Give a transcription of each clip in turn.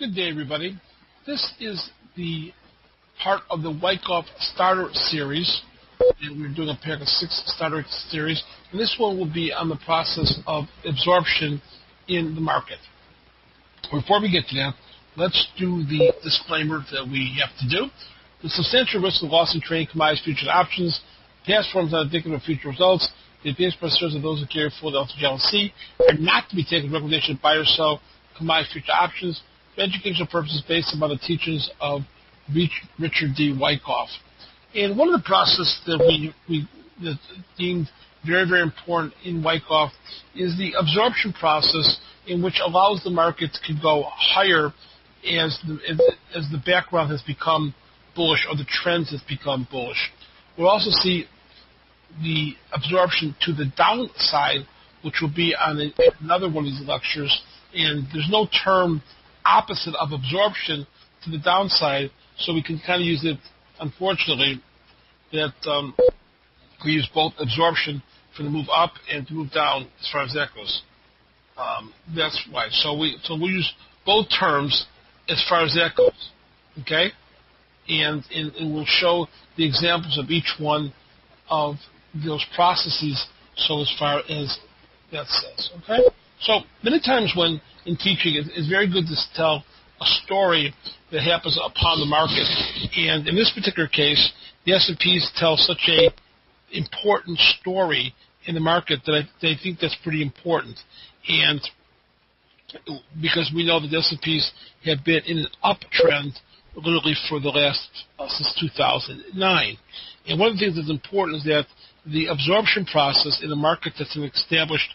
Good day, everybody. This is the part of the Wyckoff starter series, and we're doing a pack of 6 starter series, and this one will be on the process of absorption in the market. Before we get to that, let's do the disclaimer that we have to do. The substantial risk of loss in trading commodities, futures, and options. Past forms are indicative of future results. The advanced procedures of those who carry full LTG LLC are not to be taken as recommendation to buy or sell commodities, future options for educational purposes based upon the teachings of Richard D. Wyckoff. And one of the processes that we deemed very, very important in Wyckoff is the absorption process, in which allows the market to go higher as the background has become bullish or the trends has become bullish. We'll also see the absorption to the downside, which will be on another one of these lectures, and there's no term opposite of absorption to the downside, so we can kind of use it, unfortunately, that we use both absorption for the move up and to move down as far as that goes. That's why. So we use both terms as far as that goes, okay? And we'll show the examples of each one of those processes, so as far as that says, okay? So many times when in teaching, it's very good to tell a story that happens upon the market. And in this particular case, the S&Ps tell such a important story in the market that I think that's pretty important. And because we know that the S&Ps have been in an uptrend literally for the last, since 2009. And one of the things that's important is that the absorption process in a market that's an established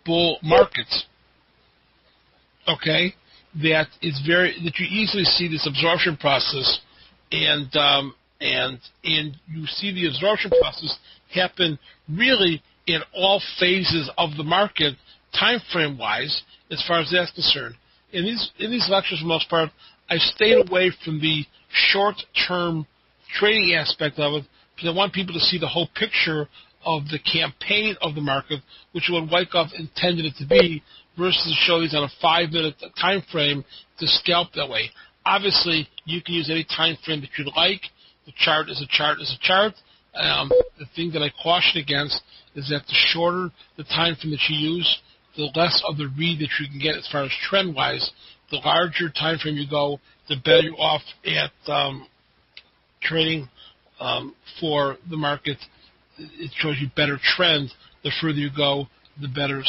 bull market, okay, that you easily see this absorption process, and you see the absorption process happen really in all phases of the market, time frame wise, as far as that's concerned. In these lectures, for the most part, I stayed away from the short-term trading aspect of it, because I want people to see the whole picture of the campaign of the market, which is what Wyckoff intended it to be, versus show these on a 5-minute time frame to scalp that way. Obviously, you can use any time frame that you'd like. The chart is a chart is a chart. The thing that I caution against is that the shorter the time frame that you use, the less of the read that you can get as far as trend-wise. The larger time frame you go, the better you're off at trading for the market. It shows you better trend. The further you go, the better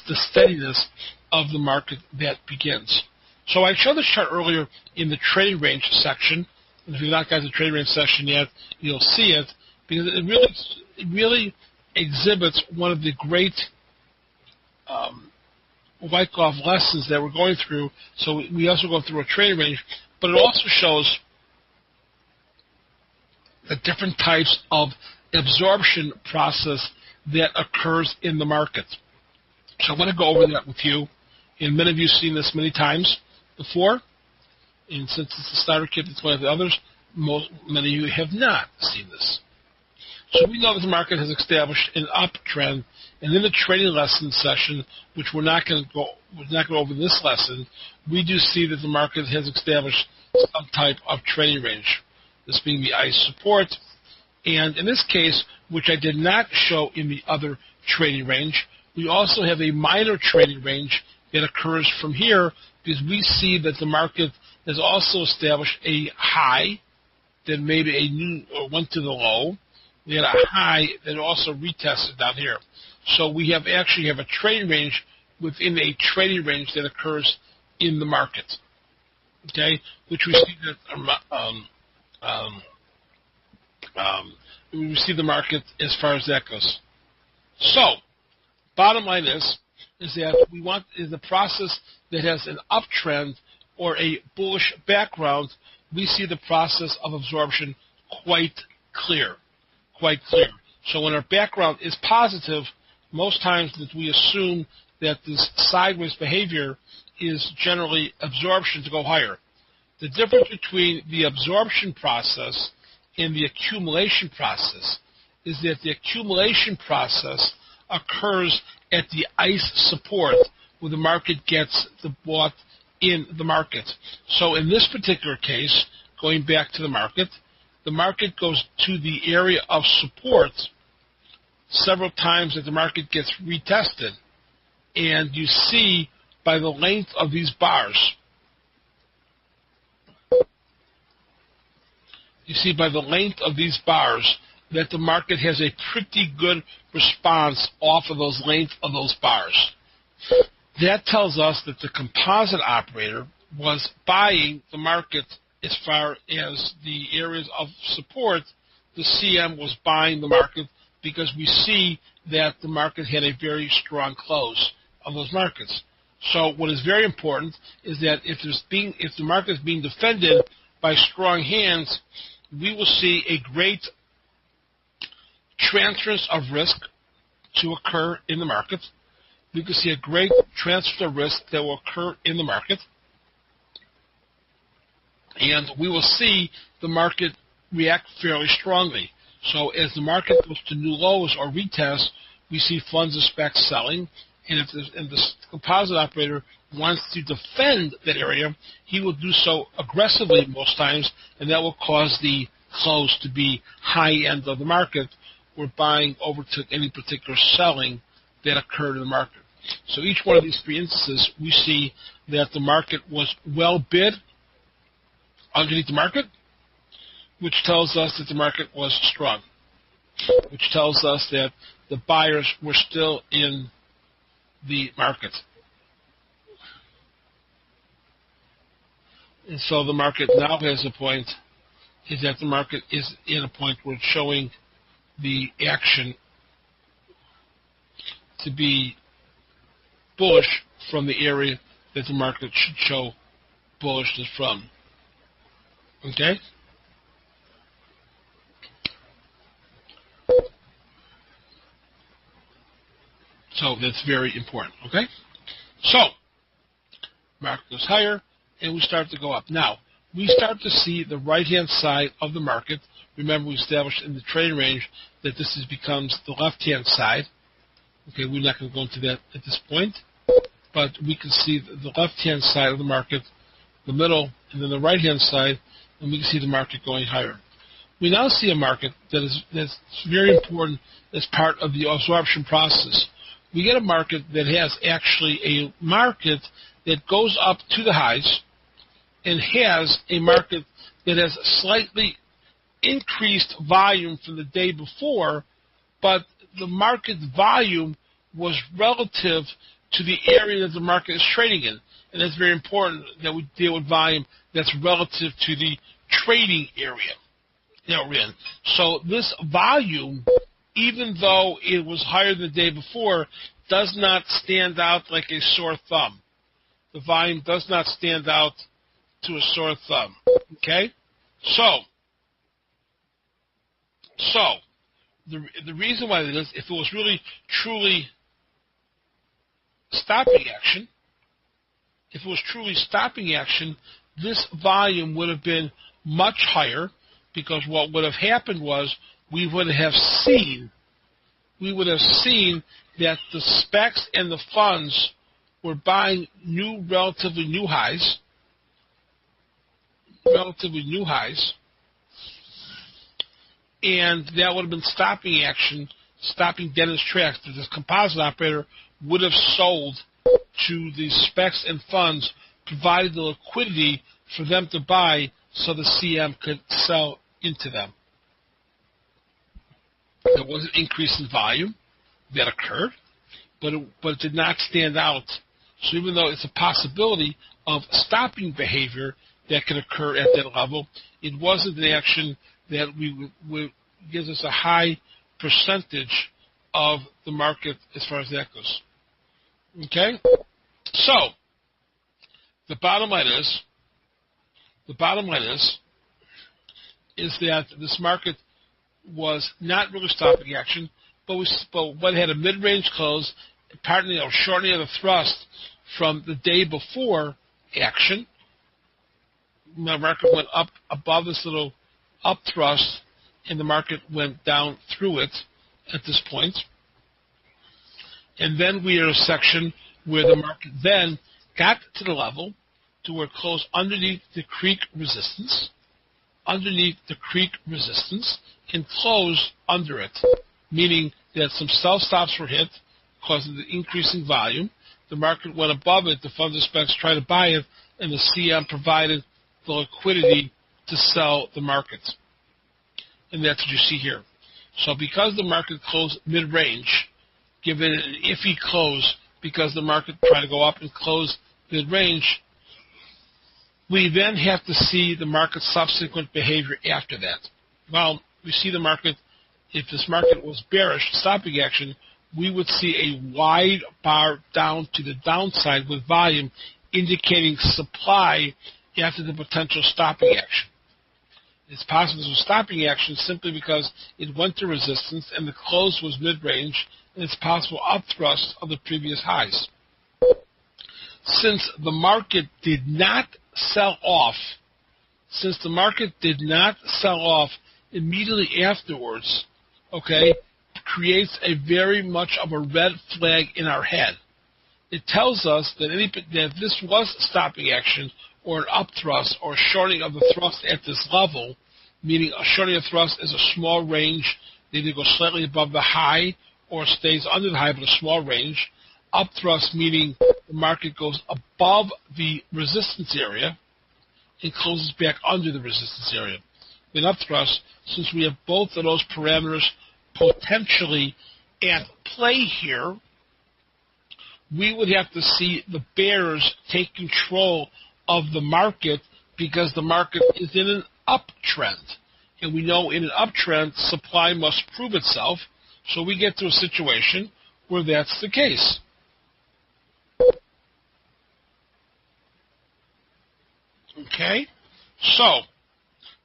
the steadiness of the market that begins. So I showed this chart earlier in the trading range section. And if you've not got the trading range section yet, you'll see it, because it really exhibits one of the great Wyckoff lessons that we're going through. So we also go through a trading range, but it also shows the different types of absorption process that occurs in the market. So I want to go over that with you. And many of you have seen this many times before. And since it's a starter kit, it's one of the others. Many of you have not seen this. So we know that the market has established an uptrend, and in the trading lesson session, which we're not going to go over this lesson, we do see that the market has established some type of trading range. This being the ICE support, and in this case, which I did not show in the other trading range, we also have a minor trading range that occurs from here, because we see that the market has also established a high, then maybe a new or went to the low. We had a high that also retested down here. So we actually have a trading range within a trading range that occurs in the market, okay, which we see that we see the market as far as that goes. So, bottom line is that we want is a process that has an uptrend or a bullish background. We see the process of absorption quite clear. So when our background is positive, most times that we assume that this sideways behavior is generally absorption to go higher. The difference between the absorption process and the accumulation process is that the accumulation process occurs at the ICE support, where the market gets bought in the market. So in this particular case, going back to the market goes to the area of support several times that the market gets retested. And you see by the length of these bars, that the market has a pretty good response off of those length of those bars. That tells us that the composite operator was buying the market as far as the areas of support. The CM was buying the market because we see that the market had a very strong close of those markets. So what is very important is that if the market is being defended by strong hands, we will see a great transference of risk to occur in the market. We can see a great transfer of risk that will occur in the market. And we will see the market react fairly strongly. So as the market goes to new lows or retests, we see funds and specs selling. And if the composite operator wants to defend that area, he will do so aggressively most times, and that will cause the close to be high end of the market. We're buying overtook any particular selling that occurred in the market. So each one of these three instances, we see that the market was well bid underneath the market, which tells us that the market was strong, which tells us that the buyers were still in the market. And so the market now has a point, is that the market is in a point where it's showing the action to be bullish from the area that the market should show bullishness from. Okay? So that's very important. Okay? So, market goes higher, and we start to go up. Now, we start to see the right-hand side of the market. Remember, we established in the trading range that this becomes the left-hand side. Okay, we're not going to go into that at this point, but we can see the left-hand side of the market, the middle, and then the right-hand side, and we can see the market going higher. We now see a market that's very important as part of the absorption process. We get a market that has actually a market that goes up to the highs and has a market that has slightly increased volume from the day before, but the market volume was relative to the area that the market is trading in. And it's very important that we deal with volume that's relative to the trading area that we're in. So this volume, even though it was higher than the day before, does not stand out like a sore thumb. The volume does not stand out to a sore thumb. Okay? So the reason why that is, if it was really truly stopping action, this volume would have been much higher, because what would have happened was we would have seen that the specs and the funds were buying relatively new highs, and that would have been stopping action, stopping dead in its tracks. That this composite operator would have sold to the specs and funds, provided the liquidity for them to buy so the CM could sell into them. There was an increase in volume that occurred, but it did not stand out. So even though it's a possibility of stopping behavior that could occur at that level, it wasn't an action that gives us a high percentage of the market as far as that goes. Okay? So, the bottom line is that this market was not really stopping action, but had a mid-range close, partly shortening of the thrust from the day before action. The market went up above this little up thrust, and the market went down through it at this point. And then we are in a section where the market then got to the level to where it closed underneath the creek resistance, and close under it, meaning that some sell stops were hit, causing the increasing volume. The market went above it, the funds and specs tried to buy it, and the CM provided the liquidity to sell the market. And that's what you see here. So because the market closed mid-range, given an iffy close, because the market tried to go up and close mid-range, we then have to see the market's subsequent behavior after that. Well, we see the market, if this market was bearish, stopping action, we would see a wide bar down to the downside with volume indicating supply after the potential stopping action. It's possible this was stopping action simply because it went to resistance and the close was mid-range, and it's possible upthrust of the previous highs. Since the market did not sell off, immediately afterwards, creates a very much of a red flag in our head. It tells us that if this was stopping action or an upthrust or shorting of the thrust at this level, meaning a shorting of thrust is a small range, they either go slightly above the high or stays under the high, but a small range. Upthrust meaning the market goes above the resistance area and closes back under the resistance area. In upthrust, since we have both of those parameters potentially at play here, we would have to see the bears take control of the market because the market is in an uptrend. And we know in an uptrend, supply must prove itself, so we get to a situation where that's the case. Okay? So,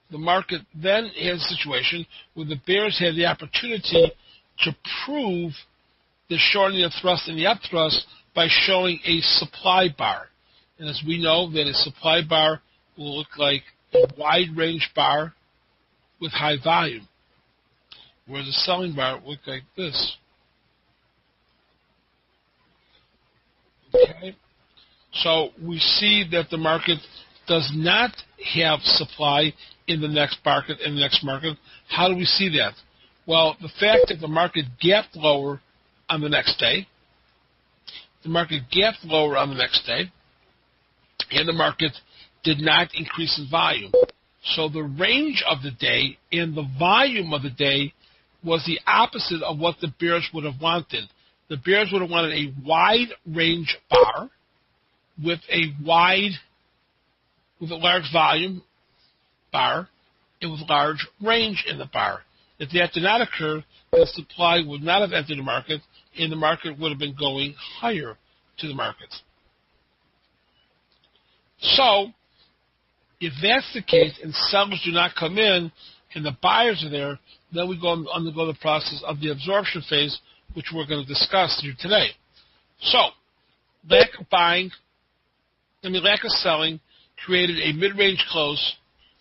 the market then has a situation where the bears have the opportunity to prove the shortening of thrust and the upthrust by showing a supply bar. And as we know, that a supply bar will look like a wide range bar with high volume, whereas a selling bar will look like this. Okay? So we see that the market does not have supply in the next market. How do we see that? Well, the fact that the market gapped lower on the next day, and the market did not increase in volume. So the range of the day and the volume of the day was the opposite of what the bears would have wanted. The bears would have wanted a wide range bar with a large volume bar and with large range in the bar. If that did not occur, the supply would not have entered the market, and the market would have been going higher to the market. So, if that's the case and sellers do not come in and the buyers are there, then we undergo the process of the absorption phase, which we're going to discuss here today. So, lack of selling created a mid-range close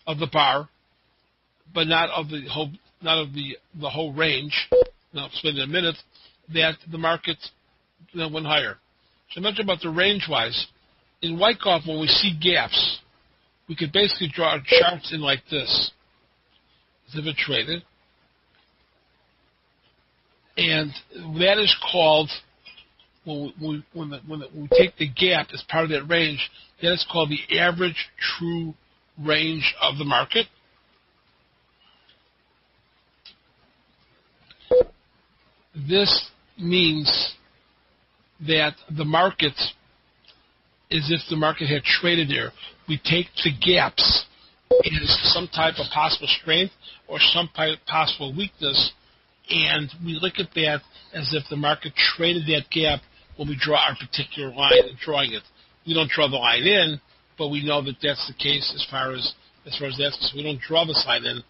of the bar, but not of the whole range. And I'll explain in a minute that the market went higher. So I mentioned about the range-wise. In Wyckoff, when we see gaps, we could basically draw our charts in like this, as if it traded. And that is called, when we take the gap as part of that range, that is called the average true range of the market. This means that the market is if the market had traded there. We take the gaps as some type of possible strength or some possible weakness, and we look at that as if the market traded that gap when we draw our particular line and drawing it. We don't draw the line in, but we know that that's the case as far as that's concerned. We don't draw this line in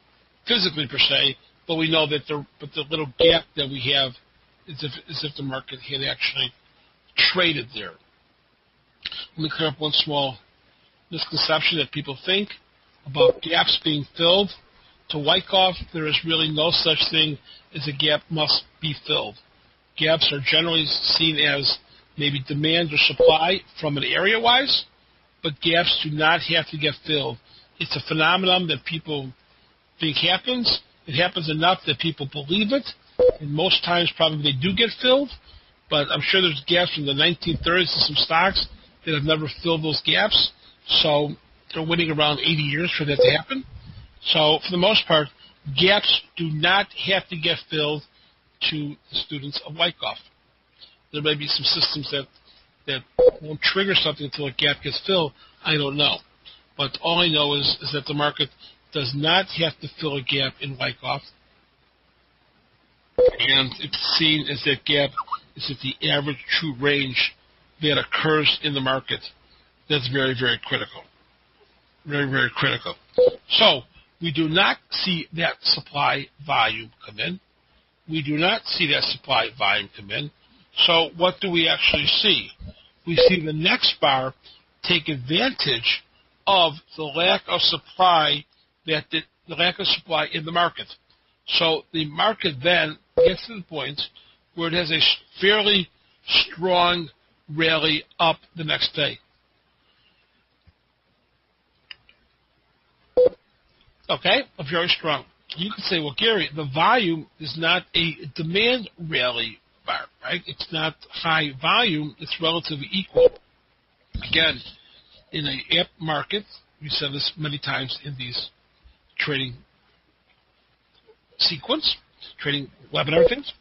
physically per se, but we know that the little gap that we have is if the market had actually traded there. Let me clear up one small misconception that people think about gaps being filled. To Wyckoff, there is really no such thing as a gap must be filled. Gaps are generally seen as maybe demand or supply from an area-wise, but gaps do not have to get filled. It's a phenomenon that people think happens. It happens enough that people believe it, and most times probably they do get filled, but I'm sure there's gaps from the 1930s in some stocks that have never filled those gaps, so they're waiting around 80 years for that to happen. So for the most part, gaps do not have to get filled to the students of Wyckoff. There may be some systems that won't trigger something until a gap gets filled. I don't know. But all I know is that the market does not have to fill a gap in Wyckoff. And it's seen as that gap is at the average true range that occurs in the market. That's very, very critical. Very, very critical. So we do not see that supply volume come in. We do not see that supply volume come in. So what do we actually see? We see the next bar take advantage of the lack of supply the lack of supply in the market. So the market then gets to the point where it has a fairly strong rally up the next day. Okay, very strong. You can say, well, Gary, the volume is not a demand rally bar, right? It's not high volume. It's relatively equal. Again, in an app market, we said this many times in these trading sequence, trading webinar things,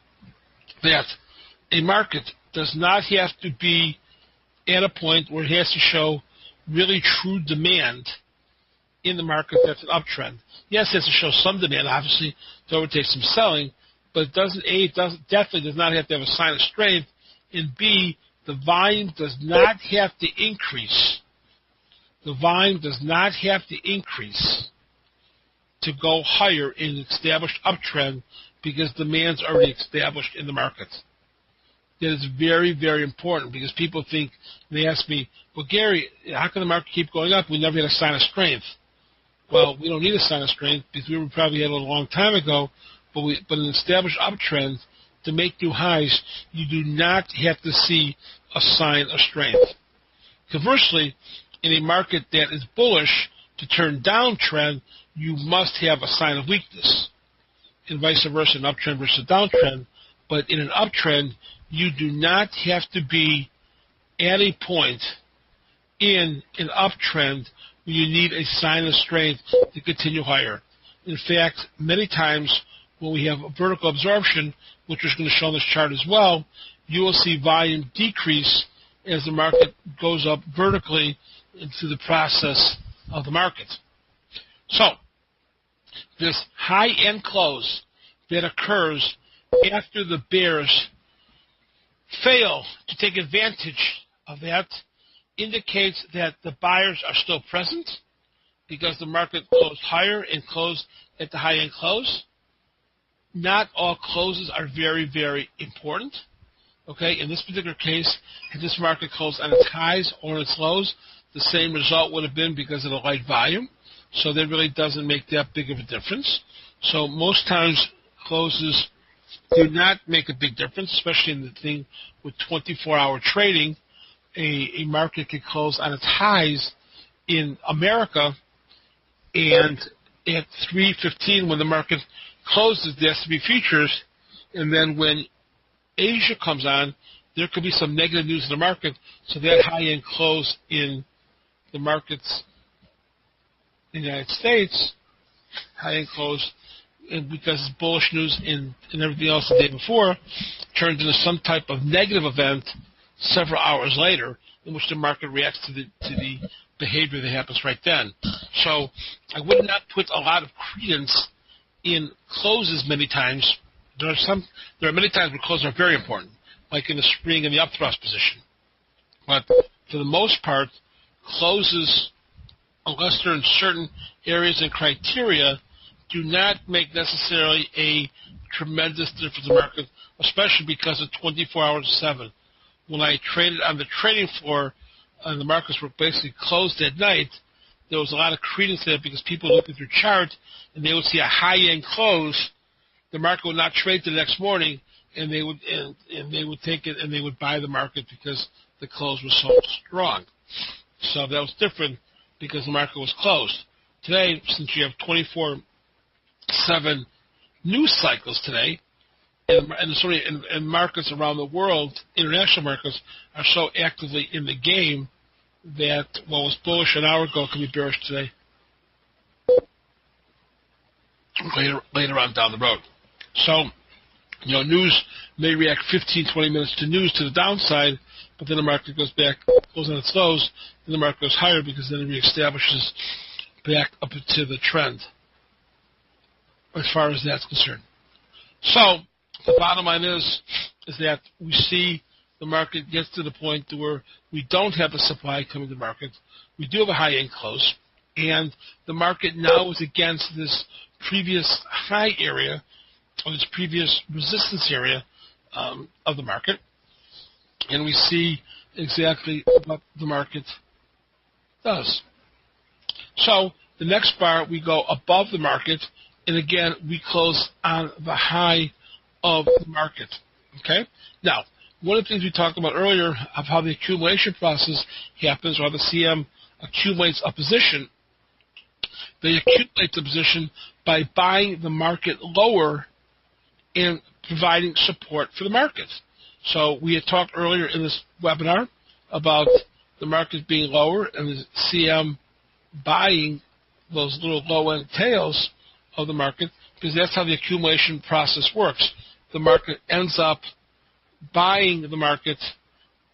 that a market does not have to be at a point where it has to show really true demand in the market that's an uptrend. Yes, it has to show some demand, obviously, to overtake some selling, but it definitely does not have to have a sign of strength, and B, the volume does not have to increase. The volume does not have to increase to go higher in an established uptrend because demand's already established in the market. That is very, very important because people think, they ask me, well, Gary, how can the market keep going up? We never had a sign of strength. Well, we don't need a sign of strength because we probably had it a long time ago, but an established uptrend, to make new highs, you do not have to see a sign of strength. Conversely, in a market that is bullish, to turn downtrend, you must have a sign of weakness, and vice versa, an uptrend versus a downtrend. But in an uptrend, you do not have to be at a point in an uptrend where you need a sign of strength to continue higher. In fact, many times when we have a vertical absorption, which is going to show on this chart as well, you will see volume decrease as the market goes up vertically into the process of the market. So, this high-end close that occurs after the bears fail to take advantage of that indicates that the buyers are still present because the market closed higher and closed at the high-end close. Not all closes are very, very important. Okay, in this particular case, had this market closed on its highs or on its lows, the same result would have been because of the light volume. So that really doesn't make that big of a difference. So most times closes do not make a big difference, especially in the thing with 24-hour trading. A market can close on its highs in America, and at 3:15 when the market closes, the S&P futures, and then when Asia comes on, there could be some negative news in the market, so that high-end close in the markets in the United States, high-end close, and because it's bullish news and everything else the day before, turns into some type of negative event several hours later, in which the market reacts to the behavior that happens right then. So I would not put a lot of credence in closes many times. There are many times where closes are very important, like in the spring in the upthrust position. But for the most part, closes, unless they're in certain areas and criteria, do not make necessarily a tremendous difference in the market, especially because of 24 hours to 7. When I traded on the trading floor, and the markets were basically closed at night, there was a lot of credence there because people looked at their chart and they would see a high-end close. The market would not trade the next morning, and they would take it and they would buy the market because the close was so strong. So that was different because the market was closed. Today, since you have 24/7 news cycles today, and markets around the world, international markets, are so actively in the game that what was bullish an hour ago can be bearish today, later on down the road. So, news may react 15, 20 minutes to news to the downside, but then the market goes back, goes on its lows, and the market goes higher because then it reestablishes back up into the trend as far as that's concerned. So, the bottom line is that we see the market gets to the point to where we don't have the supply coming to the market. We do have a high-end close, and the market now is against this previous high area, or this previous resistance area of the market, and we see exactly what the market does. So the next bar, we go above the market, and again, we close on the high of the market. Okay? Now, one of the things we talked about earlier of how the accumulation process happens, or how the CM accumulates a position, they accumulate the position by buying the market lower and providing support for the market. So we had talked earlier in this webinar about the market being lower and the CM buying those little low-end tails of the market, because that's how the accumulation process works. The market ends up buying the market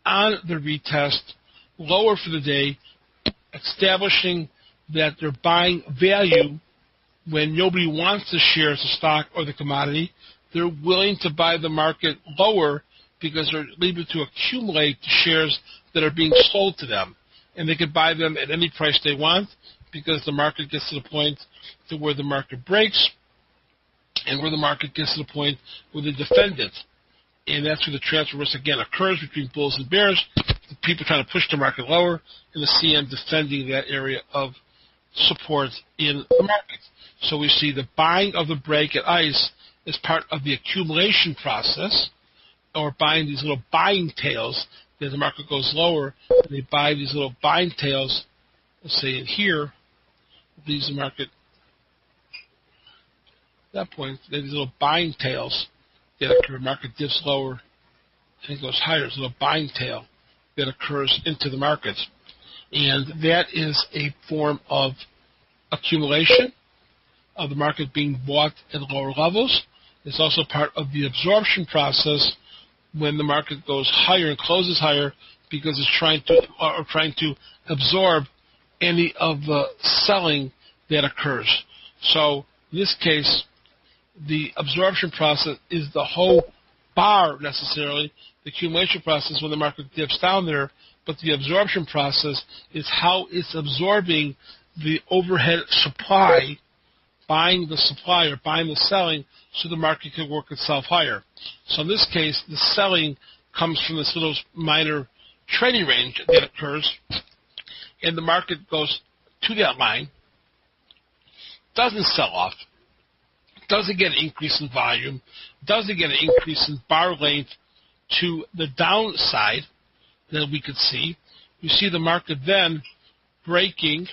on the retest lower for the day, establishing that they're buying value when nobody wants the shares, the stock, or the commodity. They're willing to buy the market lower because they're able to accumulate the shares that are being sold to them. And they can buy them at any price they want because the market gets to the point to where the market breaks and where the market gets to the point where they defend it. And that's where the transfer risk again occurs between bulls and bears. The people trying to push the market lower and the CM defending that area of support in the market. So we see the buying of the break at ICE as part of the accumulation process, or buying these little buying tails. As the market goes lower, they buy these little buying tails. Let's say in here, these the market. At that point, these little buying tails that occur. Market dips lower and it goes higher. It's a little buying tail that occurs into the market, and that is a form of accumulation of the market being bought at lower levels. It's also part of the absorption process when the market goes higher and closes higher because it's trying to absorb any of the selling that occurs. So in this case, the absorption process is the whole bar necessarily. The accumulation process when the market dips down there, but the absorption process is how it's absorbing the overhead supply, buying the supply or buying the selling, so the market can work itself higher. So in this case, the selling comes from this little minor trading range that occurs, and the market goes to that line, doesn't sell off, doesn't get an increase in volume, doesn't get an increase in bar length to the downside that we could see. You see the market then breaking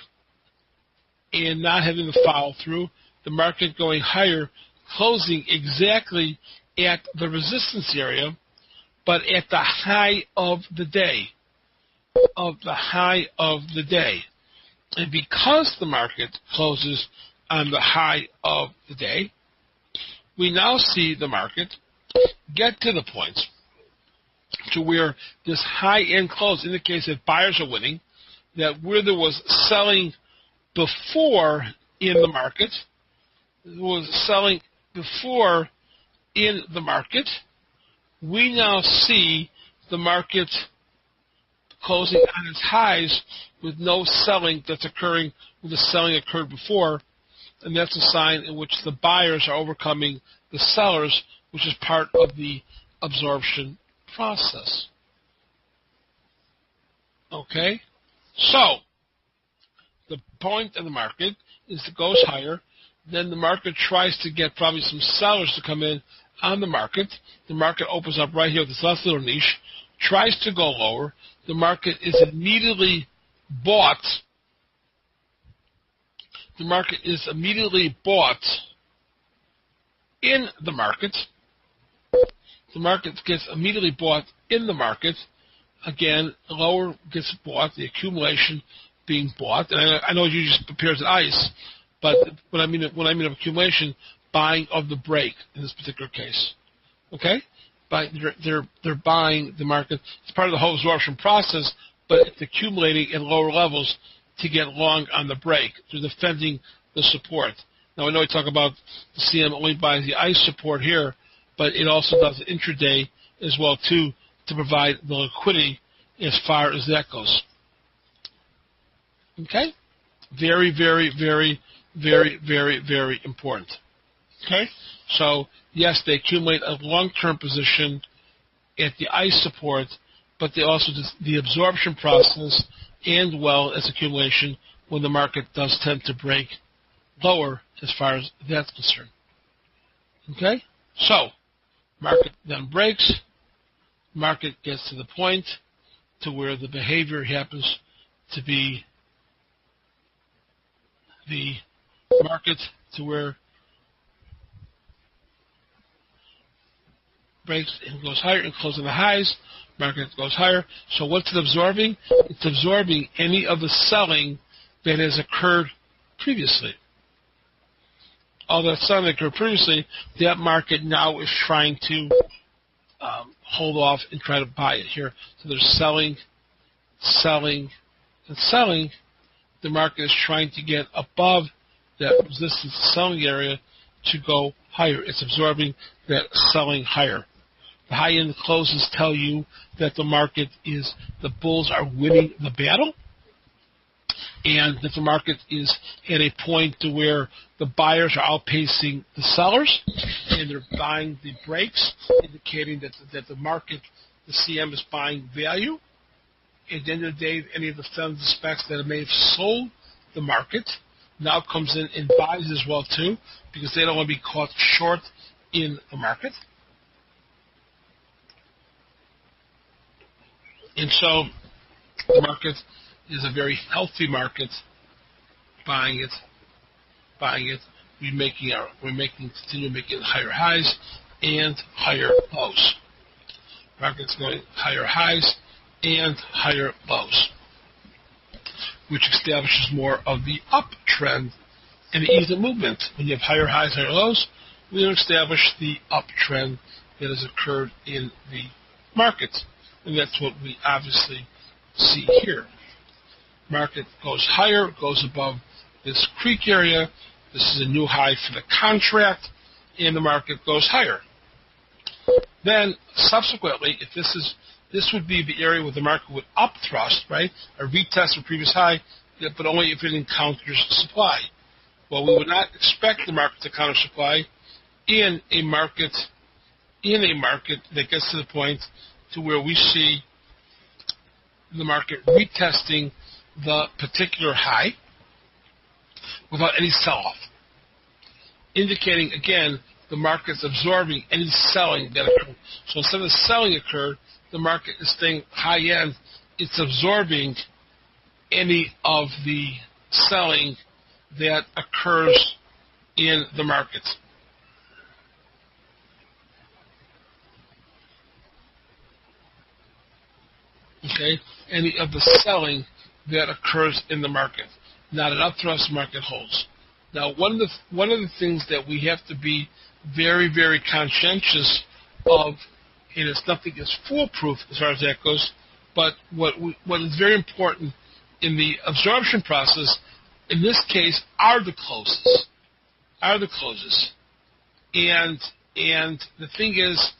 and not having the follow through, the market going higher, closing exactly at the resistance area, but at the high of the day. And because the market closes on the high of the day, we now see the market get to the point to where this high-end close indicates that buyers are winning, that where there was selling before in the market, we now see the market closing on its highs with no selling that's occurring where the selling occurred before, and that's a sign in which the buyers are overcoming the sellers, which is part of the absorption process. Okay? So, the point of the market is it goes higher, then the market tries to get probably some sellers to come in on the market. The market opens up right here with this last little niche, tries to go lower. The market is immediately bought, the market is immediately bought in the market. The market gets immediately bought in the market. Again, lower gets bought, the accumulation being bought. And I know you just prepares ice, but when I mean of accumulation, buying of the break in this particular case. Okay? They're buying the market. It's part of the whole absorption process, but it's accumulating at lower levels to get long on the break. They're defending the support. Now, I know we talk about the CM only buys the ICE support here, but it also does intraday as well, too, to provide the liquidity as far as that goes. Okay? Very, very, very, very, very, very important. Okay? So, yes, they accumulate a long-term position at the ICE support, but they also do the absorption process and well as accumulation when the market does tend to break lower as far as that's concerned. Okay? So, market then breaks. Market gets to the point to where the behavior happens to be the market to where breaks and goes higher and closes the highs. Market goes higher. So what's it absorbing? It's absorbing any of the selling that has occurred previously. All that selling that occurred previously, that market now is trying to hold off and try to buy it here. So they're selling, selling, and selling. The market is trying to get above that resistance selling area to go higher. It's absorbing that selling higher. The high-end closes tell you that the market is, the bulls are winning the battle, and that the market is at a point to where the buyers are outpacing the sellers, and they're buying the breaks, indicating that the market, the CM, is buying value. At the end of the day, any of the funds, the specs that may have sold the market now comes in and buys as well too, because they don't want to be caught short in the market. And so the market is a very healthy market. Buying it. Continue making higher highs and higher lows. Market's going higher highs and higher lows, which establishes more of the uptrend and the ease of movement. When you have higher highs, higher lows, we establish the uptrend that has occurred in the market. And that's what we obviously see here. Market goes higher, goes above this creek area. This is a new high for the contract, and the market goes higher. Then, subsequently, if this would be the area where the market would upthrust, right? A retest of previous high, but only if it encounters supply. Well, we would not expect the market to counter supply in a market that gets to the point to where we see the market retesting the particular high without any sell-off, indicating, again, the market's absorbing any selling that occurred. So instead of selling occurred, the market is staying high-end. It's absorbing any of the selling that occurs in the market. Okay? Any of the selling that occurs in the market. Not an upthrust, market holds. Now, one of the things that we have to be very, very conscientious of, and it's nothing is foolproof as far as that goes, but what is very important in the absorption process, in this case, are the closes. And the thing is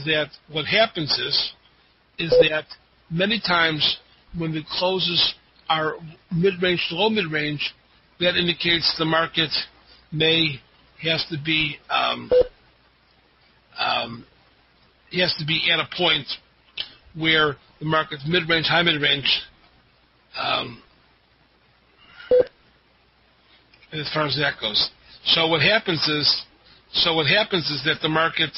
that what happens is that many times when the closes are mid-range to low mid-range, that indicates the market has to be at a point where the market's mid-range, high mid-range, as far as that goes. So what happens is that the market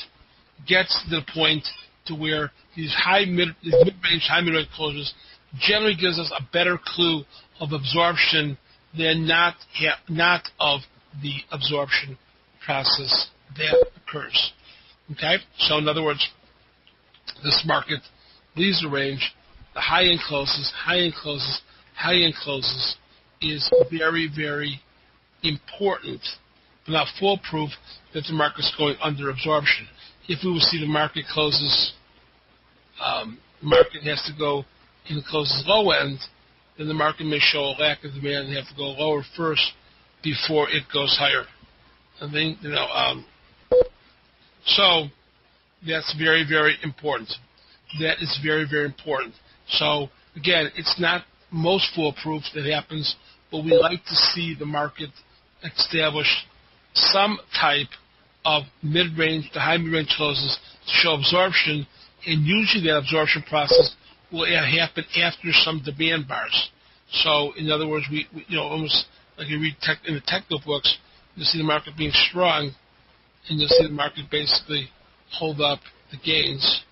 gets to the point to where these mid-range, high mid-range closures generally gives us a better clue of absorption than not of the absorption process that occurs. Okay? So in other words, this market leaves the range, the high-end closes, high-end closes, high-end closes is very, very important, but not foolproof that the market's going under absorption. If we will see the market closes, the market has to go and closes low end, then the market may show a lack of demand and have to go lower first before it goes higher. I think, so that's very, very important. That is very, very important. So again, it's not most foolproof that happens, but we like to see the market establish some type of mid-range to high mid-range closes to show absorption, and usually that absorption process will happen after some demand bars. So in other words, we almost like you read in the technical books, you'll see the market being strong, and you'll see the market basically hold up the gains,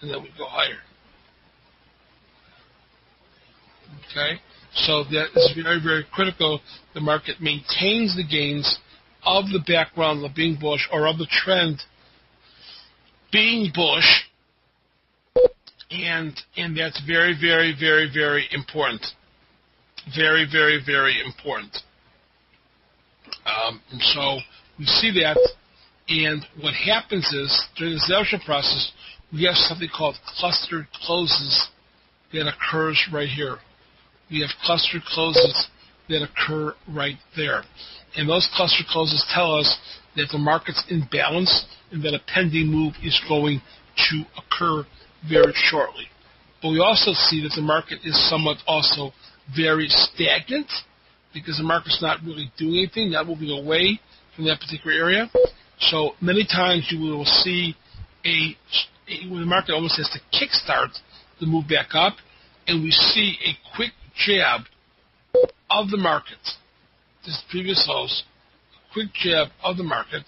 and then we go higher. Okay? So that is very, very critical. The market maintains the gains of the background of being bullish or of the trend being bullish, and that's very, very, very, very important. Very, very, very important. And so we see that, and what happens is during the absorption process, we have something called clustered closes that occurs right here. We have clustered closes that occur right there. And those clustered closes tell us that the market's in balance and that a pending move is going to occur very shortly. But we also see that the market is somewhat also very stagnant because the market's not really doing anything, not moving away from that particular area. So many times you will see when the market almost has to kickstart the move back up, and we see a quick jab of the market, this previous lows, quick jab of the market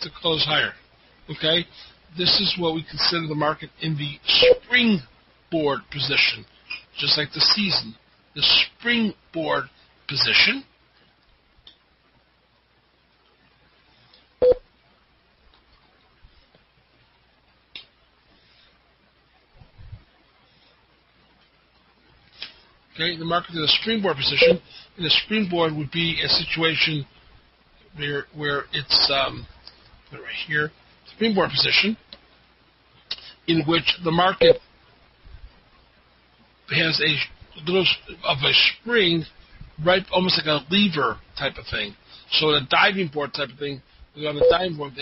to close higher. Okay? This is what we consider the market in the springboard position, just like the season. The springboard position. Okay, the market in a springboard position, and the springboard would be a situation where it's right here, springboard position, in which the market has a little of a spring, right, almost like a lever type of thing. So a diving board type of thing. On the diving board,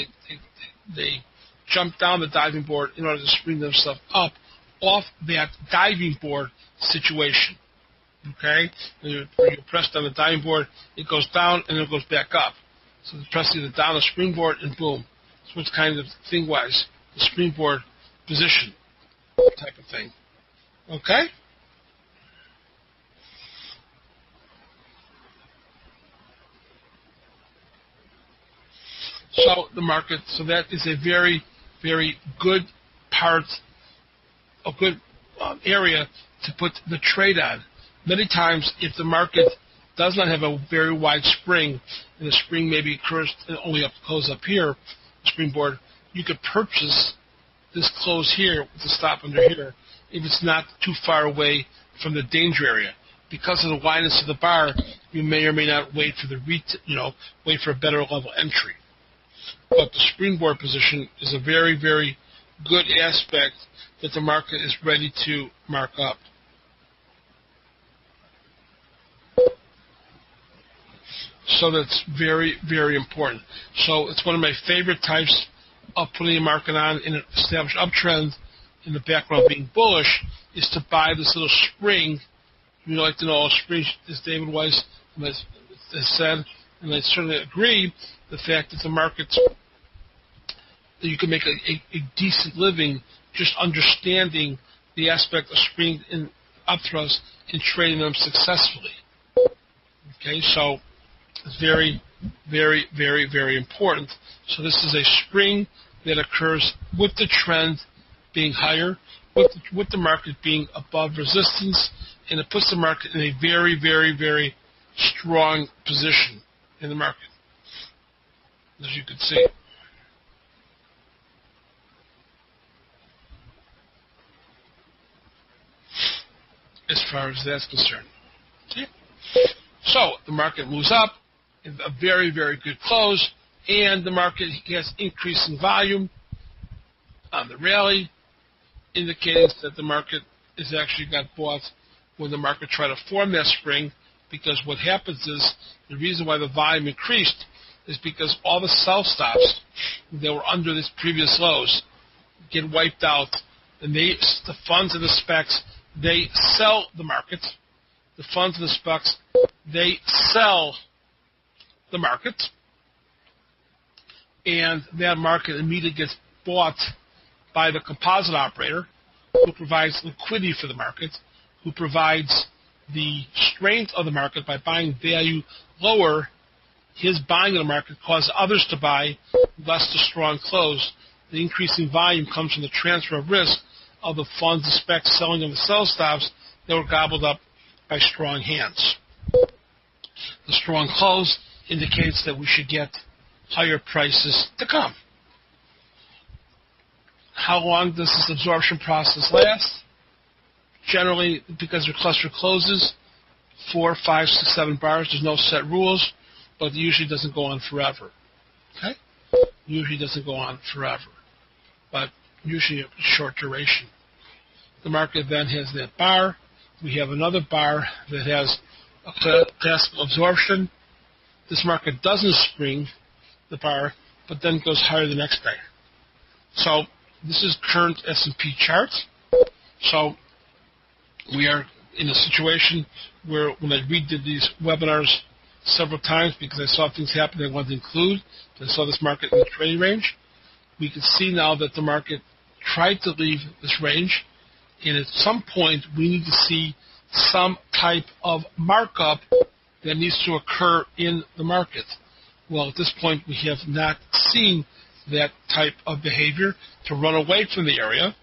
they jump down the diving board in order to spring themselves up off that diving board situation. Okay, when you press down the diving board, it goes down and then it goes back up. So you press either down the springboard and boom. So it's kind of thing-wise, the springboard position type of thing. Okay. So the market, so that is a very, very good part, a good area to put the trade on. Many times, if the market does not have a very wide spring, and the spring maybe occurs only up close up here, the springboard, you could purchase this close here with the stop under here if it's not too far away from the danger area. Because of the wideness of the bar, you may or may not wait for wait for a better level entry. But the springboard position is a very, very good aspect that the market is ready to mark up. So that's very, very important. So it's one of my favorite types of putting a market on in an established uptrend in the background being bullish is to buy this little spring. We like to know spring, as David Weiss has said, and I certainly agree, the fact that the markets, that you can make a decent living just understanding the aspect of spring and upthrust and trading them successfully. Okay, so it's very, very, very, very important. So this is a spring that occurs with the trend being higher, with the market being above resistance, and it puts the market in a very, very, very strong position in the market, as you can see. As far as that's concerned. Okay. So the market moves up, a very, very good close, and the market has increasing volume on the rally, indicating that the market is actually got bought when the market tried to form that spring, because what happens is the reason why the volume increased is because all the sell stops that were under this previous lows get wiped out, and the funds and the specs, they sell the market. The funds and the specs, they sell the market, and that market immediately gets bought by the composite operator, who provides liquidity for the market, who provides the strength of the market by buying value lower. His buying of the market causes others to buy, thus the strong close. The increasing volume comes from the transfer of risk of the funds and specs selling of the sell stops that were gobbled up by strong hands. The strong close indicates that we should get higher prices to come. How long does this absorption process last? Generally, because they're cluster closes, 4, 5, 6, 7 bars, there's no set rules, but it usually doesn't go on forever. Okay? Usually doesn't go on forever, but usually a short duration. The market then has that bar. We have another bar that has a classical absorption. This market doesn't spring the bar, but then goes higher the next day. So this is current S&P chart. So we are in a situation where, when I redid these webinars several times because I saw things happen I wanted to include, I saw this market in the trading range, we can see now that the market tried to leave this range, and at some point we need to see some type of markup that needs to occur in the market. Well, at this point we have not seen that type of behavior to run away from the area,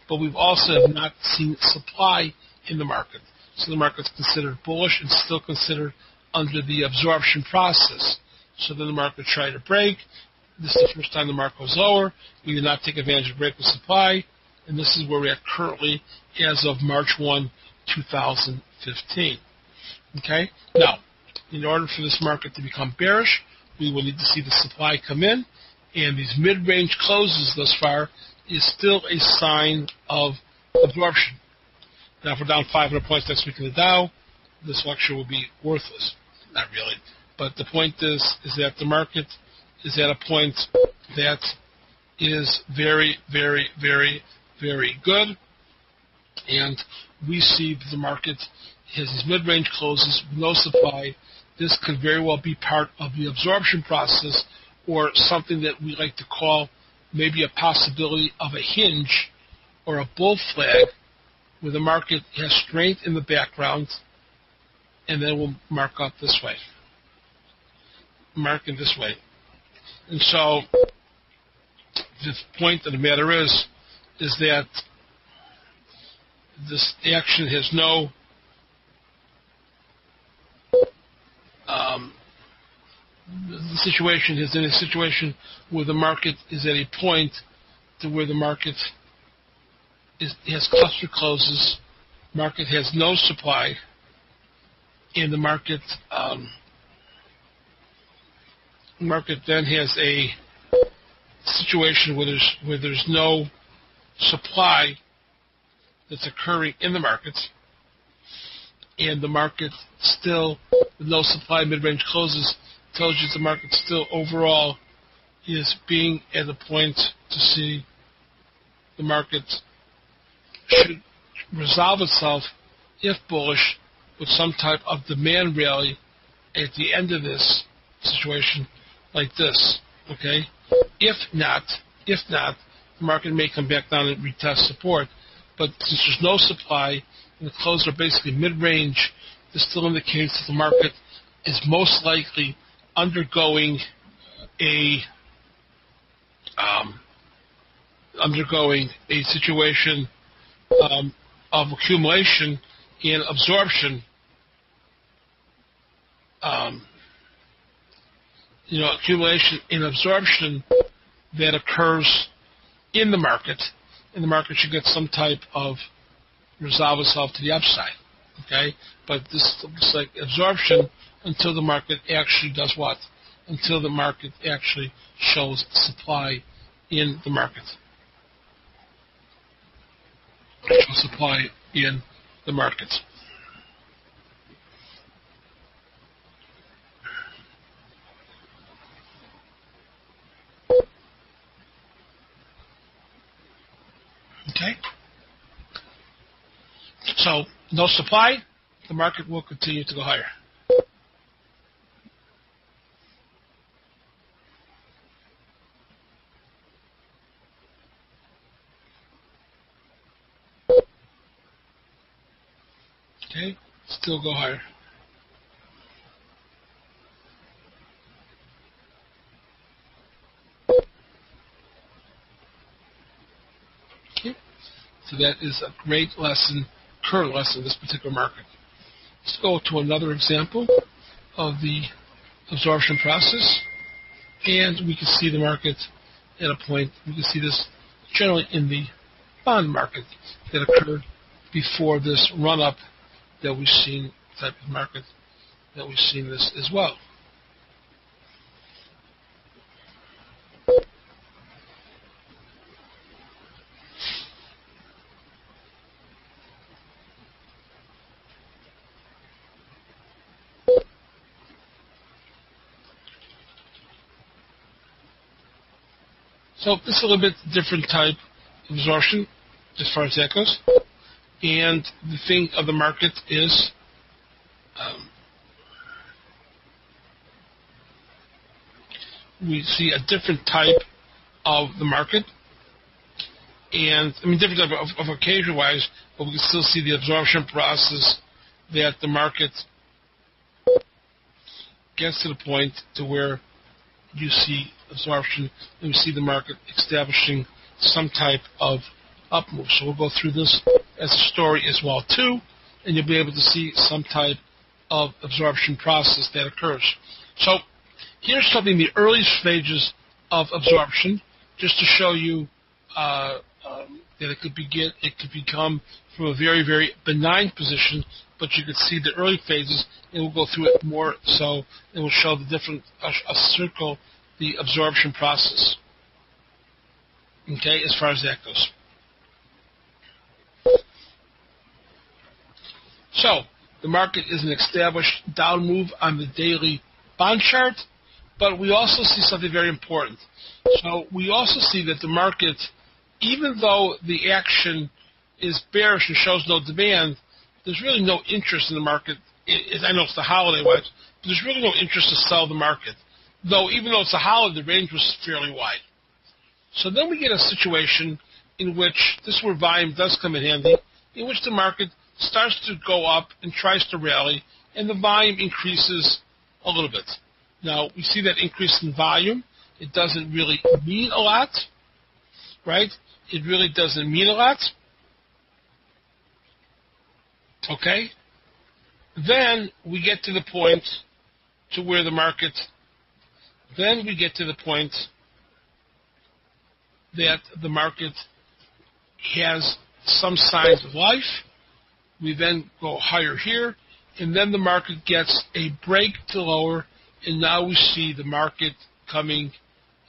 but we've also not seen supply in the market. So the market's considered bullish and still considered under the absorption process. So then the market tried to break. This is the first time the market was lower. We did not take advantage of break with supply, and this is where we're at currently as of March 1, 2015. Okay? Now, in order for this market to become bearish, we will need to see the supply come in, and these mid-range closes thus far is still a sign of absorption. Now, if we're down 500 points next week in the Dow, this lecture will be worthless. Not really. But the point is that the market is at a point that is very, very, very, very good. And we see that the market has these mid-range closes, no supply. This could very well be part of the absorption process, or something that we like to call maybe a possibility of a hinge or a bull flag, where the market has strength in the background, and then we'll mark up this way. Mark in this way. And so the point of the matter is that this action has no the situation is in a situation where the market is at a point to where the market has cluster closes, market has no supply, and the market then has a situation where there's no supply that's occurring in the markets, and the market still, with no supply, mid-range closes, tells you the market still overall is being at a point to see the market should resolve itself, if bullish, with some type of demand rally at the end of this situation like this. Okay? If not, the market may come back down and retest support. But since there's no supply and the closes are basically mid-range, this still indicates that the market is most likely undergoing a undergoing a situation of accumulation and absorption. Accumulation and absorption that occurs in the market, and the market should get some type of resolve itself to the upside. Okay, but this looks like absorption until the market actually does what? Until the market actually shows supply in the market. Shows supply in the market. Okay. So no supply, the market will continue to go higher. Okay, still go higher. Okay, so that is a great lesson, current lesson in this particular market. Let's go to another example of the absorption process, and we can see the market at a point. We can see this generally in the bond market that occurred before this run-up that we've seen, type of market that we've seen this as well. So this is a little bit different type of absorption as far as that goes. And the thing of the market is we see a different type of the market. And, different type of occasion-wise, but we can still see the absorption process that the market gets to the point to where you see absorption and we see the market establishing some type of up move. So we'll go through this as a story as well too, and you'll be able to see some type of absorption process that occurs. So here's something, the early stages of absorption, just to show you that it could become from a very, very benign position, but you can see the early phases, and we'll go through it more so, and we'll show the different, circle the absorption process, okay, as far as that goes. So, the market is an established down move on the daily bond chart, but we also see something very important. So, we also see that the market, even though the action is bearish and shows no demand, there's really no interest in the market. I know it's the holiday watch, but there's really no interest to sell the market. Though, even though it's a holiday, the range was fairly wide. So then we get a situation in which this is where volume does come in handy, in which the market starts to go up and tries to rally, and the volume increases a little bit. Now, we see that increase in volume. It doesn't really mean a lot, right? It really doesn't mean a lot. Okay? Then we get to the point to where the market, then we get to the point that the market has some signs of life. We then go higher here, and then the market gets a break to lower, and now we see the market coming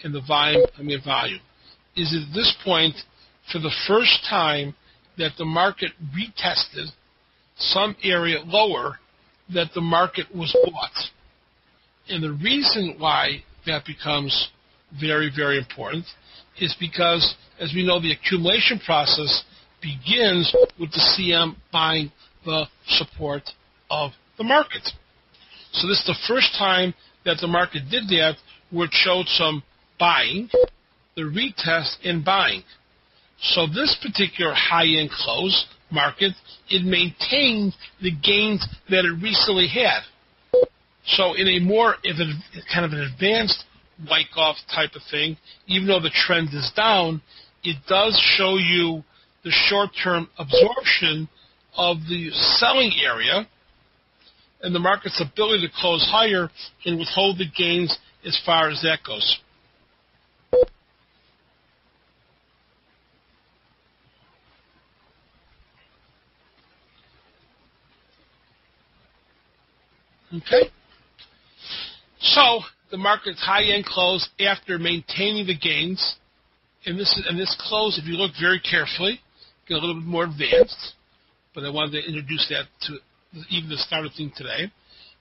in the volume, volume. Is at this point, for the first time, that the market retested some area lower that the market was bought. And the reason why that becomes very, very important is because, as we know, the accumulation process begins with the CM buying the support of the market. So this is the first time that the market did that, where it showed some buying, the retest, and buying. So this particular high-end close market, it maintained the gains that it recently had. So in a more, kind of an advanced Wyckoff type of thing, even though the trend is down, it does show you the short-term absorption of the selling area and the market's ability to close higher and withhold the gains as far as that goes. Okay? So the market's high-end close after maintaining the gains. And this close, if you look very carefully, get a little bit more advanced, but I wanted to introduce that to even the start of the thing today,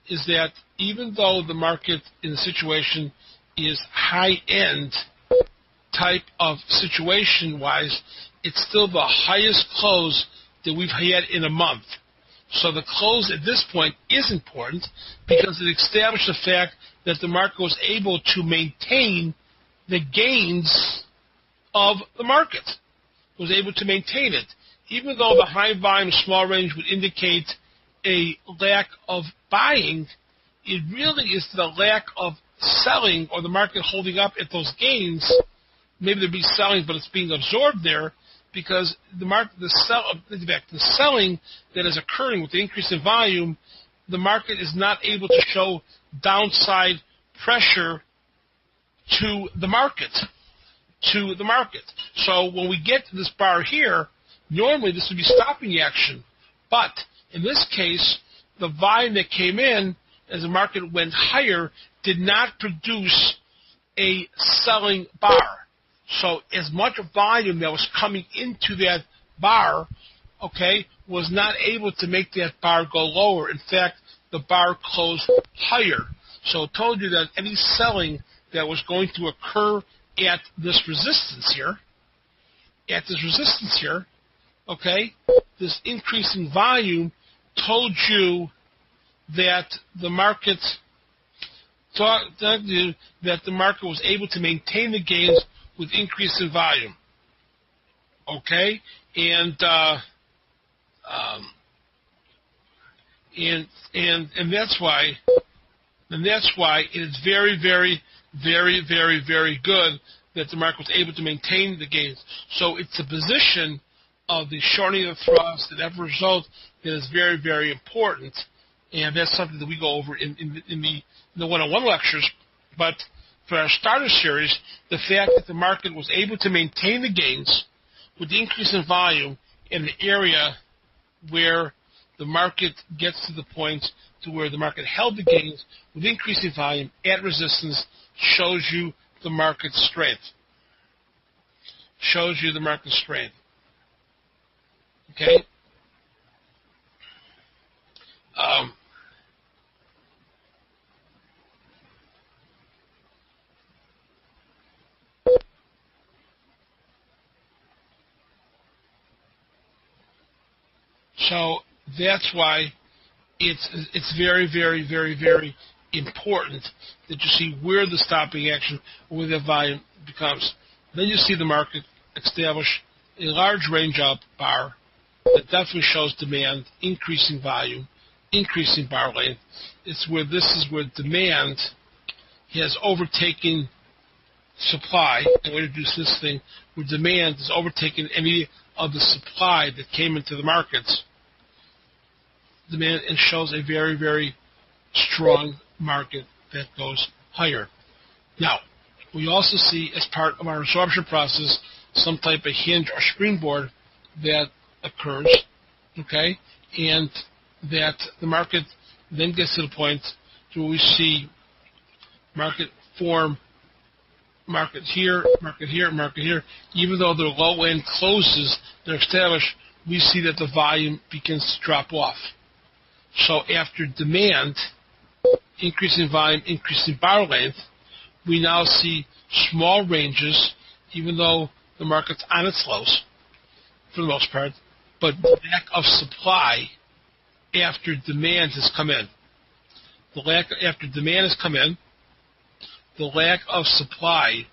is that even though the market in the situation is high-end type of situation-wise, it's still the highest close that we've had in a month. So the close at this point is important because it established the fact that the market was able to maintain the gains of the market, was able to maintain it. Even though the high volume, small range would indicate a lack of buying, it really is the lack of selling or the market holding up at those gains. Maybe there'd be selling, but it's being absorbed there because the selling that is occurring with the increase in volume, the market is not able to show downside pressure to the market. So when we get to this bar here, normally this would be stopping action. But in this case, the volume that came in as the market went higher did not produce a selling bar. So as much volume that was coming into that bar, okay, was not able to make that bar go lower. In fact, the bar closed higher. So it told you that any selling that was going to occur at this resistance here, okay, this increase in volume told you that the market was able to maintain the gains with increase in volume. Okay, and that's why it is very, very, very, very, very good that the market was able to maintain the gains. So it's a position of the shortening of the thrust and that result that is very, very important, and that's something that we go over in the one-on-one lectures. But for our starter series, the fact that the market was able to maintain the gains with the increase in volume in the area where the market gets to the point to where the market held the gains with increasing volume at resistance shows you the market's strength. Okay? So that's why it's very, very, very, very important that you see where the stopping action, where the volume becomes. Then you see the market establish a large range up bar that definitely shows demand, increasing volume, increasing bar length. This is where demand has overtaken supply. And we introduce this thing where demand has overtaken any of the supply that came into the markets. Demand and shows a very, very strong market that goes higher. Now, we also see as part of our absorption process some type of hinge or springboard that occurs, okay, and that the market then gets to the point where we see market form, market here, market here, market here. Even though their low end closes, they're established, we see that the volume begins to drop off. So after demand, increasing volume, increasing bar length, we now see small ranges, even though the market's on its lows, for the most part, but the lack of supply after demand has come in. After demand has come in, the lack of supply,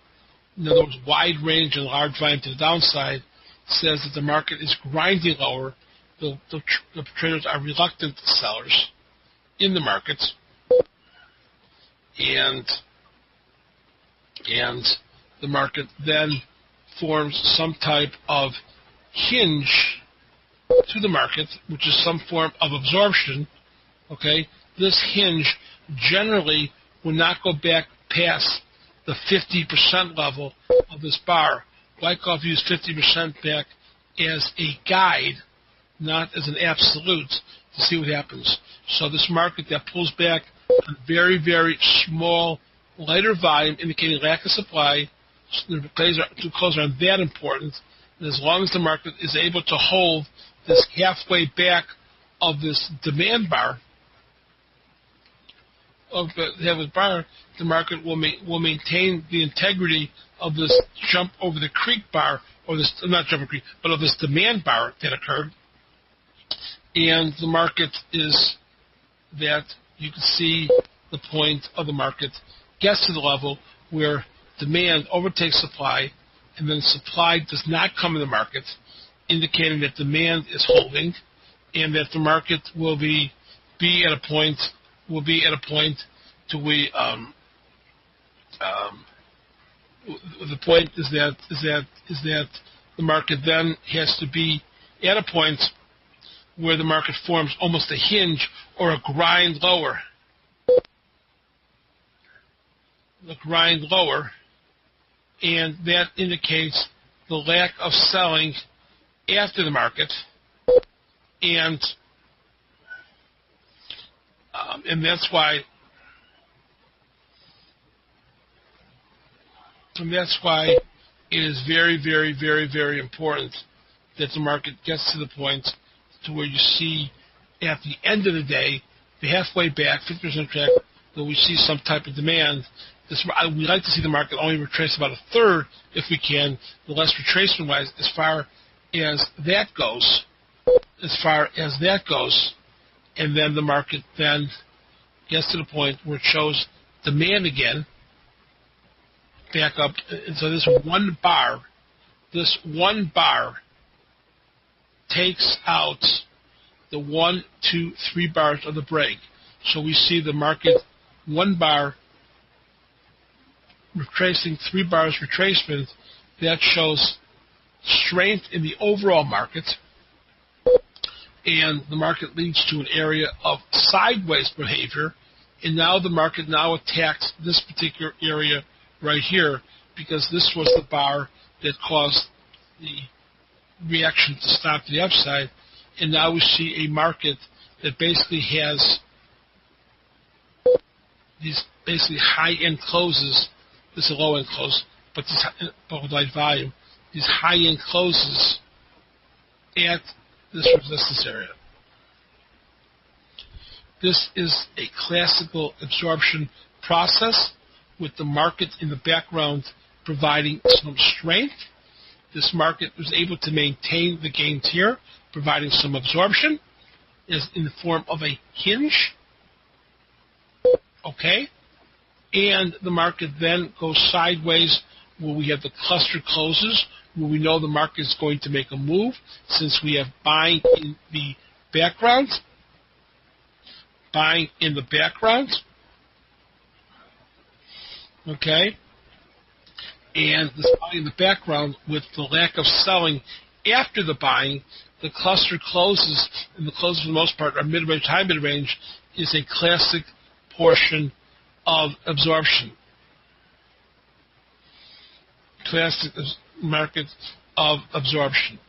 in other words, wide range and large volume to the downside, says that the market is grinding lower. The traders are reluctant sellers in the markets, and the market then forms some type of hinge to the market, which is some form of absorption, okay, this hinge generally will not go back past the 50% level of this bar. Wyckoff used 50% back as a guide, not as an absolute, to see what happens. So this market that pulls back on very, very small, lighter volume, indicating lack of supply, the close aren't that important. And as long as the market is able to hold this halfway back of this demand bar, the market will maintain the integrity of this jump over the creek bar, or this, not jump over the creek, but of this demand bar that occurred. And the market is that you can see the point of the market gets to the level where demand overtakes supply, and then supply does not come in the market, indicating that demand is holding, and that the market will be at a point to we the point is that the market then has to be at a point where the market forms almost a hinge or a grind lower. The grind lower, and that indicates the lack of selling after the market, and that's why it is very, very, very, very important that the market gets to the point to where you see at the end of the day, the halfway back, 50% track, that we see some type of demand. We like to see the market only retrace about a third, if we can, the less retracement-wise, as far as that goes. And then the market then gets to the point where it shows demand again, back up. And so this one bar takes out the 1, 2, 3 bars of the break. So we see the market, one bar retracing, 3 bars retracement. That shows strength in the overall market, and the market leads to an area of sideways behavior, and now the market now attacks this particular area right here, because this was the bar that caused the reaction to stop to the upside, and now we see a market that basically has these basically high-end closes. This is a low-end close, but with light volume. These high-end closes at this resistance area. This is a classical absorption process with the market in the background providing some strength. This market was able to maintain the gains here, providing some absorption, is in the form of a hinge. Okay? And the market then goes sideways where we have the cluster closes, where we know the market is going to make a move, since we have buying in the background. Buying in the background. Okay? And this buying in the background, with the lack of selling after the buying, the cluster closes, and the closes for the most part are mid-range, high mid-range, is a classic portion of absorption. Classic market of absorption.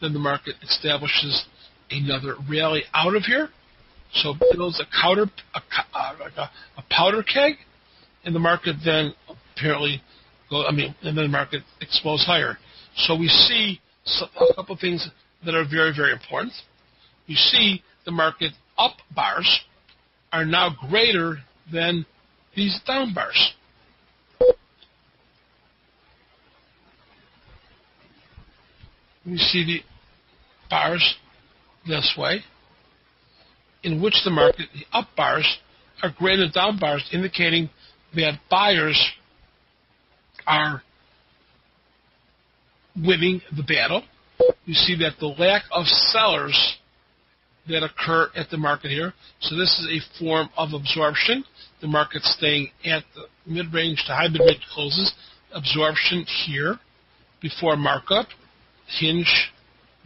Then the market establishes another rally out of here, so builds a powder keg, and the market then apparently and then the market explodes higher. So we see a couple of things that are very, very important. You see the market up bars are now greater than these down bars. We see the bars this way, in which the market, the up bars, are greater than down bars, indicating that buyers are winning the battle. You see that the lack of sellers that occur at the market here. So this is a form of absorption. The market staying at the mid-range to high mid-range closes. Absorption here before markup. Hinge,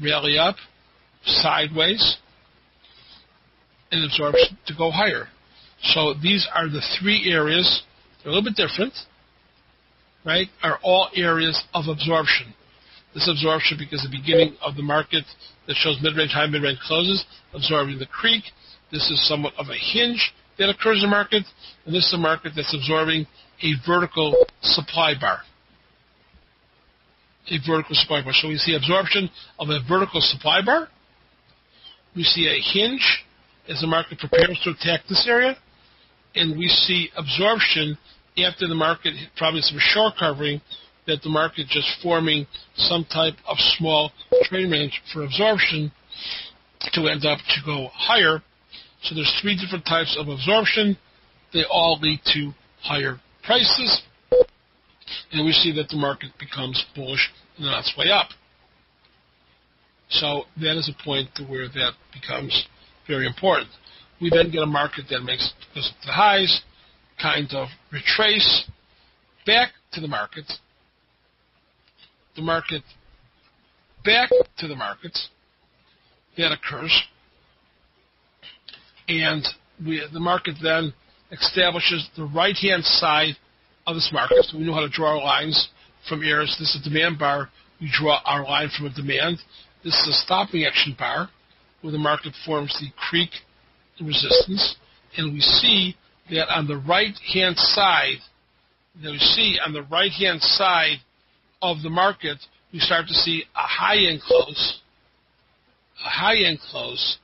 rally up, sideways, and absorption to go higher. So these are the three areas. They're a little bit different, right? Are all areas of absorption. This absorption because the beginning of the market that shows mid-range, high mid-range closes, absorbing the creek. This is somewhat of a hinge that occurs in the market, and this is a market that's absorbing a vertical supply bar. A vertical supply bar. So we see absorption of a vertical supply bar. We see a hinge as the market prepares to attack this area, and we see absorption after the market probably some short covering, that the market just forming some type of small trading range for absorption to end up to go higher. So there's three different types of absorption. They all lead to higher prices, and we see that the market becomes bullish and on its way up. So that is a point to where that becomes very important. We then get a market that goes up to the highs, kind of retrace back to the market. The market back to the markets. That occurs. And the market then establishes the right-hand side of this market. So we know how to draw our lines from areas. This is a demand bar. We draw our line from a demand. This is a stopping action bar where the market forms the creek resistance. And we see that on the right-hand side, of the market, we start to see a high-end close, a high-end close,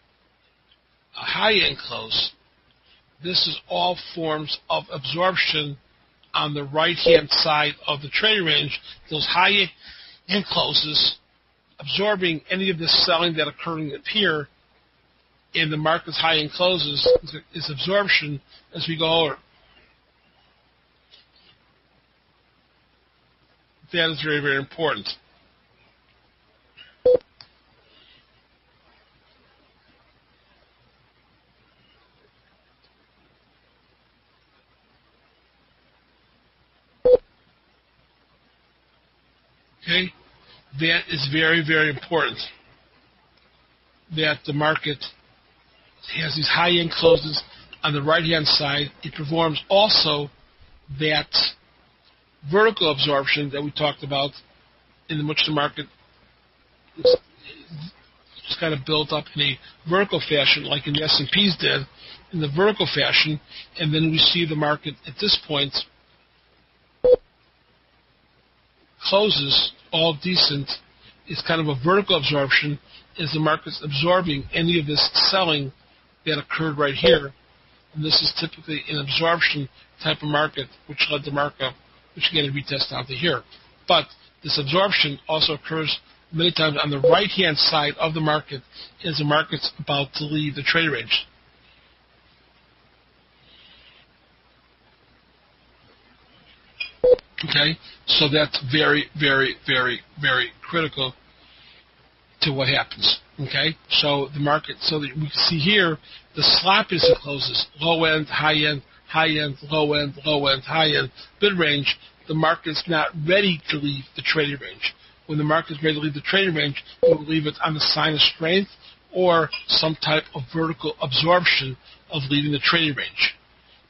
a high-end close. This is all forms of absorption on the right-hand side of the trading range. Those high-end closes, absorbing any of this selling that occurring up here in the market's high-end closes is absorption as we go over. That is very, very important. Okay? That is very, very important. That the market has these high-end closes on the right-hand side. It performs also that vertical absorption that we talked about, in which the market is kind of built up in a vertical fashion, like in the S&Ps did, in the vertical fashion, and then we see the market at this point closes all decent. It's kind of a vertical absorption as the market's absorbing any of this selling that occurred right here, and this is typically an absorption type of market, which led the markup, which again, we retest down to here. But this absorption also occurs many times on the right-hand side of the market as the market's about to leave the trade range. Okay, so that's very, very, very, very critical to what happens. Okay, so the market, so that we can see here, the sloppiness it closes, low end, high end, high end, low end, high end, mid range. The market's not ready to leave the trading range. When the market's ready to leave the trading range, it will leave it on the sign of strength or some type of vertical absorption of leaving the trading range.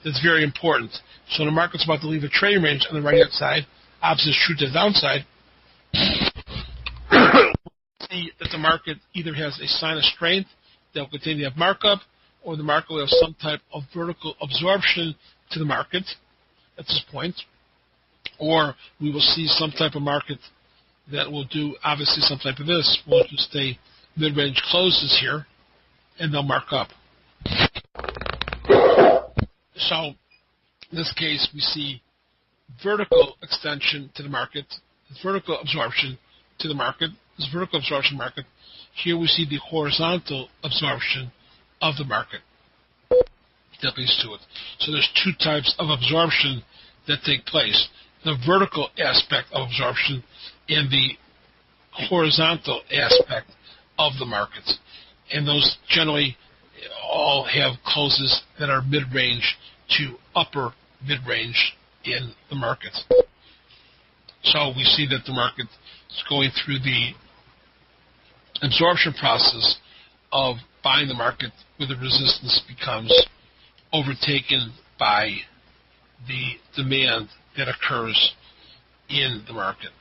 That's very important. So when the market's about to leave the trading range on the right-hand side, opposite is true to the downside, see that the market either has a sign of strength that will continue to have markup, or the market will have some type of vertical absorption to the market at this point, or we will see some type of market that will do, obviously, some type of this. We'll just stay mid-range closes here, and they'll mark up. So in this case, we see vertical extension to the market, vertical absorption to the market, this vertical absorption market. Here we see the horizontal absorption of the market that leads to it. So there's two types of absorption that take place. The vertical aspect of absorption and the horizontal aspect of the markets. and those generally all have closes that are mid-range to upper mid-range in the market. So we see that the market is going through the absorption process of buying the market where the resistance becomes overtaken by the demand that occurs in the market.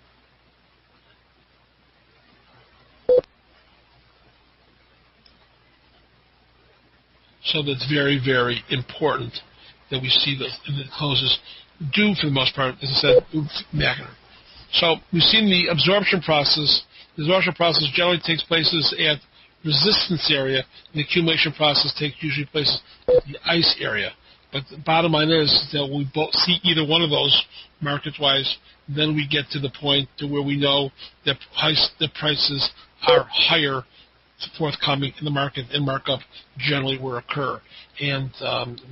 So that's very, very important that we see the closes do, for the most part, as I said, macro. So we've seen the absorption process. The absorption process generally takes places at resistance area, and the accumulation process takes usually places at the ice area. But the bottom line is that we both see either one of those market-wise, then we get to the point to where we know that the prices are higher forthcoming in the market, and markup generally will occur. And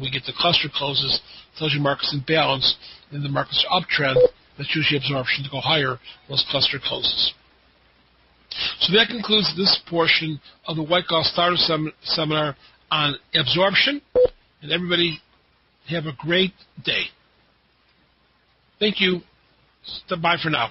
we get the cluster closes, tells you markets in balance, and the markets are uptrend. That's usually absorption to go higher, those cluster closes. So that concludes this portion of the Wyckoff Starter Seminar on absorption. And everybody have a great day. Thank you. Bye for now.